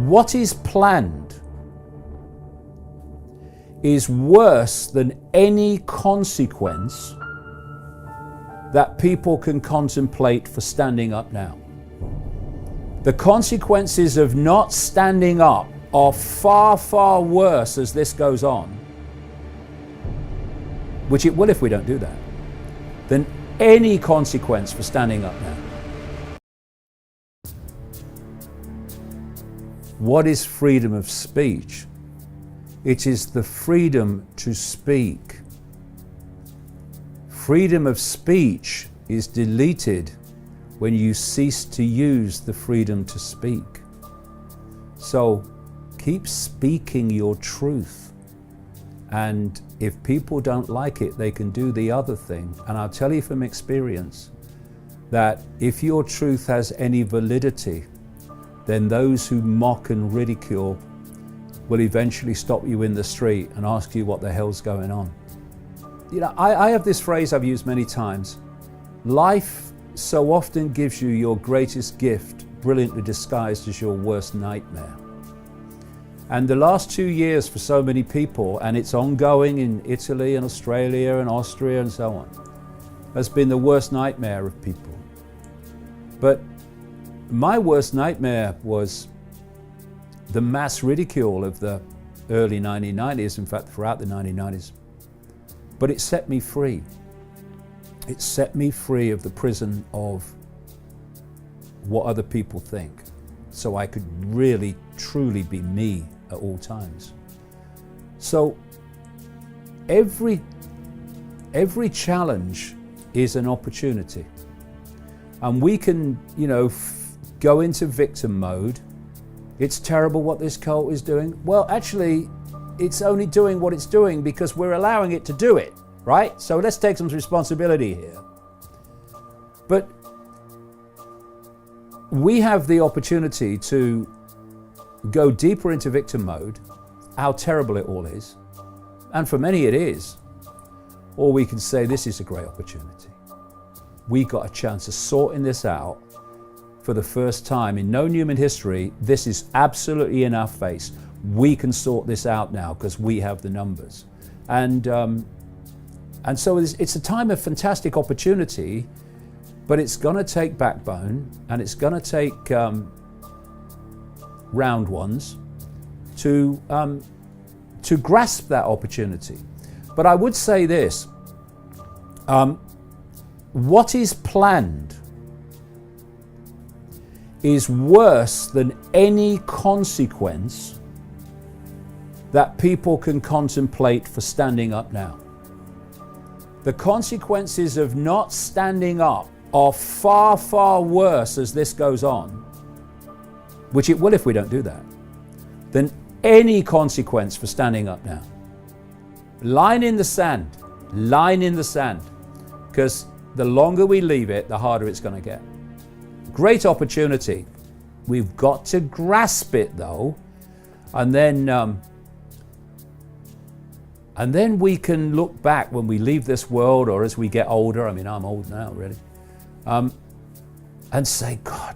what is planned is worse than any consequence that people can contemplate for standing up now. The consequences of not standing up are far, far worse as this goes on, which it will if we don't do that, than any consequence for standing up now. What is freedom of speech? It is the freedom to speak. Freedom of speech is deleted when you cease to use the freedom to speak. So keep speaking your truth. And if people don't like it, they can do the other thing. And I'll tell you from experience that if your truth has any validity, then those who mock and ridicule will eventually stop you in the street and ask you what the hell's going on. You know, I have this phrase I've used many times. Life so often gives you your greatest gift, brilliantly disguised as your worst nightmare. And the last 2 years for so many people, and it's ongoing in Italy and Australia and Austria and so on, has been the worst nightmare of people. But my worst nightmare was the mass ridicule of the early 1990s, in fact throughout the 1990s. But it set me free. It set me free of the prison of what other people think, so I could really, truly be me at all times. So every challenge is an opportunity. And we can, go into victim mode. It's terrible what this cult is doing. Well, actually, it's only doing what it's doing because we're allowing it to do it, right? So let's take some responsibility here. But we have the opportunity to go deeper into victim mode, how terrible it all is. And for many it is. Or we can say, this is a great opportunity. We got a chance of sorting this out for the first time in known human history. This is absolutely in our face. We can sort this out now because we have the numbers. And so it's a time of fantastic opportunity, but it's going to take backbone and it's going to take round ones to grasp that opportunity. But I would say this, what is planned is worse than any consequence that people can contemplate for standing up now. The consequences of not standing up are far, far worse as this goes on, which it will if we don't do that, than any consequence for standing up now. Line in the sand, because the longer we leave it, the harder it's going to get. Great opportunity. We've got to grasp it though, and then we can look back when we leave this world or as we get older. I mean, I'm old now, really, and say, God,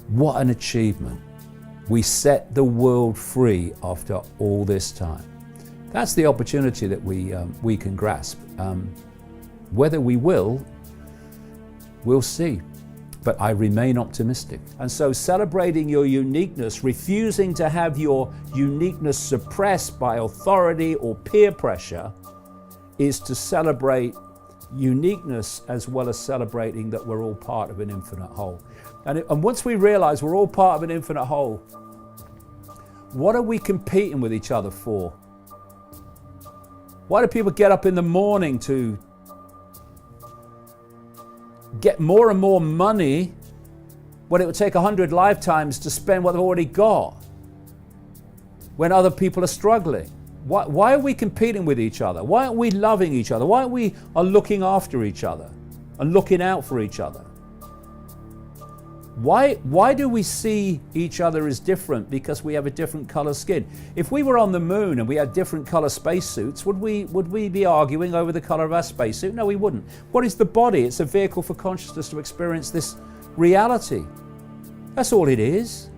what an achievement. We set the world free after all this time. That's the opportunity that we can grasp. Whether we will, we'll see. But I remain optimistic. And so celebrating your uniqueness, refusing to have your uniqueness suppressed by authority or peer pressure, is to celebrate uniqueness as well as celebrating that we're all part of an infinite whole. And once we realize we're all part of an infinite whole, what are we competing with each other for? Why do people get up in the morning to get more and more money when it would take 100 lifetimes to spend what they've already got, when other people are struggling? Why are we competing with each other? Why aren't we loving each other? Why aren't we looking after each other and looking out for each other? Why do we see each other as different because we have a different color skin? If we were on the moon and we had different color spacesuits, would we be arguing over the color of our spacesuit? No, we wouldn't. What is the body? It's a vehicle for consciousness to experience this reality. That's all it is.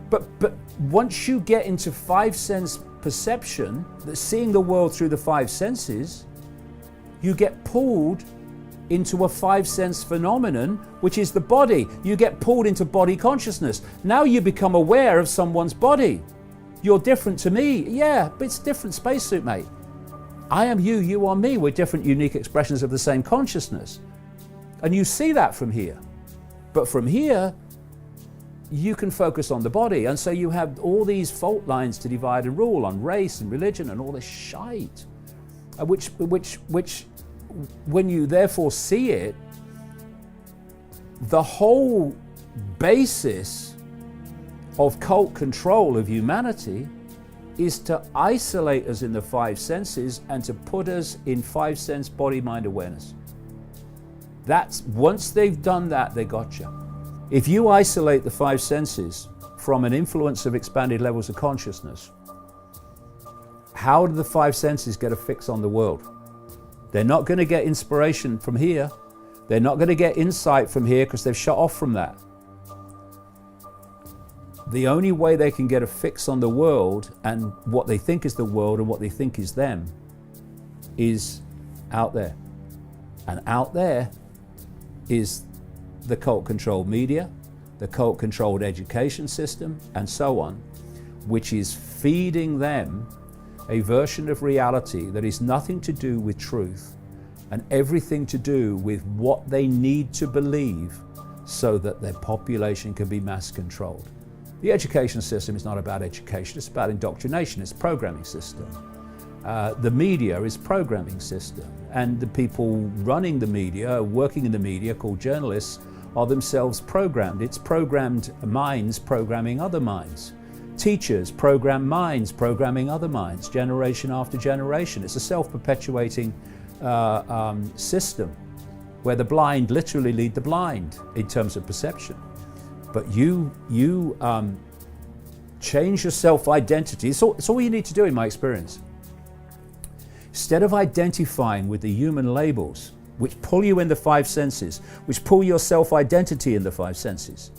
But once you get into five sense perception, seeing the world through the five senses, you get pulled into a five sense phenomenon, which is the body. You get pulled into body consciousness. Now you become aware of someone's body. You're different to me. Yeah, but it's a different spacesuit, mate. I am you, you are me. We're different, unique expressions of the same consciousness. And you see that from here. But from here, you can focus on the body. And so you have all these fault lines to divide and rule on race and religion and all this shite, which when you therefore see it, the whole basis of cult control of humanity is to isolate us in the five senses and to put us in five sense body mind awareness. That's once they've done that, they got you. If you isolate the five senses from an influence of expanded levels of consciousness, how do the five senses get a fix on the world? They're not going to get inspiration from here. They're not going to get insight from here because they've shut off from that. The only way they can get a fix on the world and what they think is the world and what they think is them is out there. And out there is the cult-controlled media, the cult-controlled education system, and so on, which is feeding them a version of reality that is nothing to do with truth and everything to do with what they need to believe so that their population can be mass controlled. The education system is not about education, it's about indoctrination, it's a programming system. The media is programming system, and the people running the media, working in the media, called journalists, are themselves programmed. It's programmed minds programming other minds. Teachers program minds programming other minds, generation after generation. It's a self-perpetuating system where the blind literally lead the blind in terms of perception. But you change your self-identity. It's all you need to do in my experience. Instead of identifying with the human labels, which pull you in the five senses, which pull your self-identity in the five senses,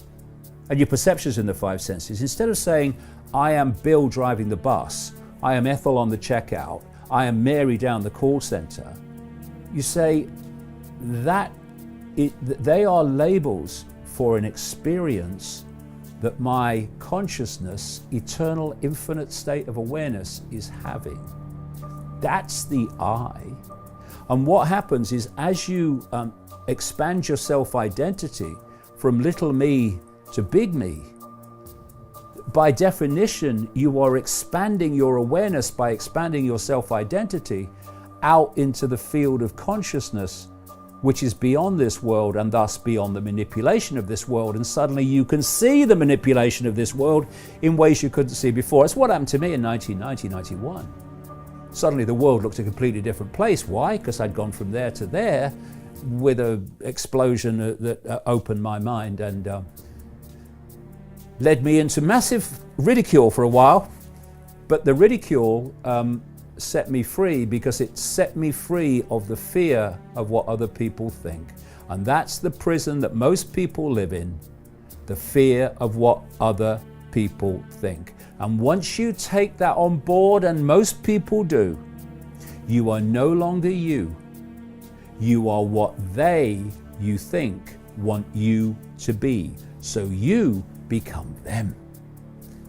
and your perceptions in the five senses, instead of saying, I am Bill driving the bus, I am Ethel on the checkout, I am Mary down the call center, you say that they are labels for an experience that my consciousness, eternal, infinite state of awareness is having. That's the I. And what happens is as you expand your self-identity from little me to big me, by definition, you are expanding your awareness by expanding your self-identity out into the field of consciousness, which is beyond this world and thus beyond the manipulation of this world. And suddenly you can see the manipulation of this world in ways you couldn't see before. It's what happened to me in 1990, 91. Suddenly the world looked a completely different place. Why? Because I'd gone from there to there with an explosion that opened my mind and led me into massive ridicule for a while. But the ridicule set me free because it set me free of the fear of what other people think. And that's the prison that most people live in, the fear of what other people think. And once you take that on board, and most people do, you are no longer you. You are what you think, want you to be. So you become them.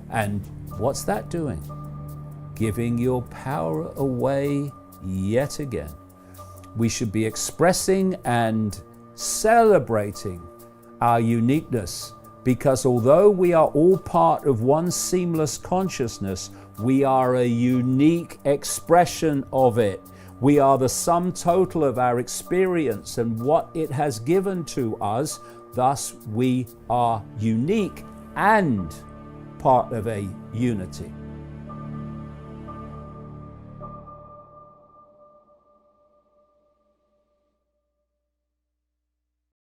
And what's that doing? Giving your power away yet again. We should be expressing and celebrating our uniqueness, because although we are all part of one seamless consciousness, we are a unique expression of it. We are the sum total of our experience and what it has given to us. Thus, we are unique and part of a unity.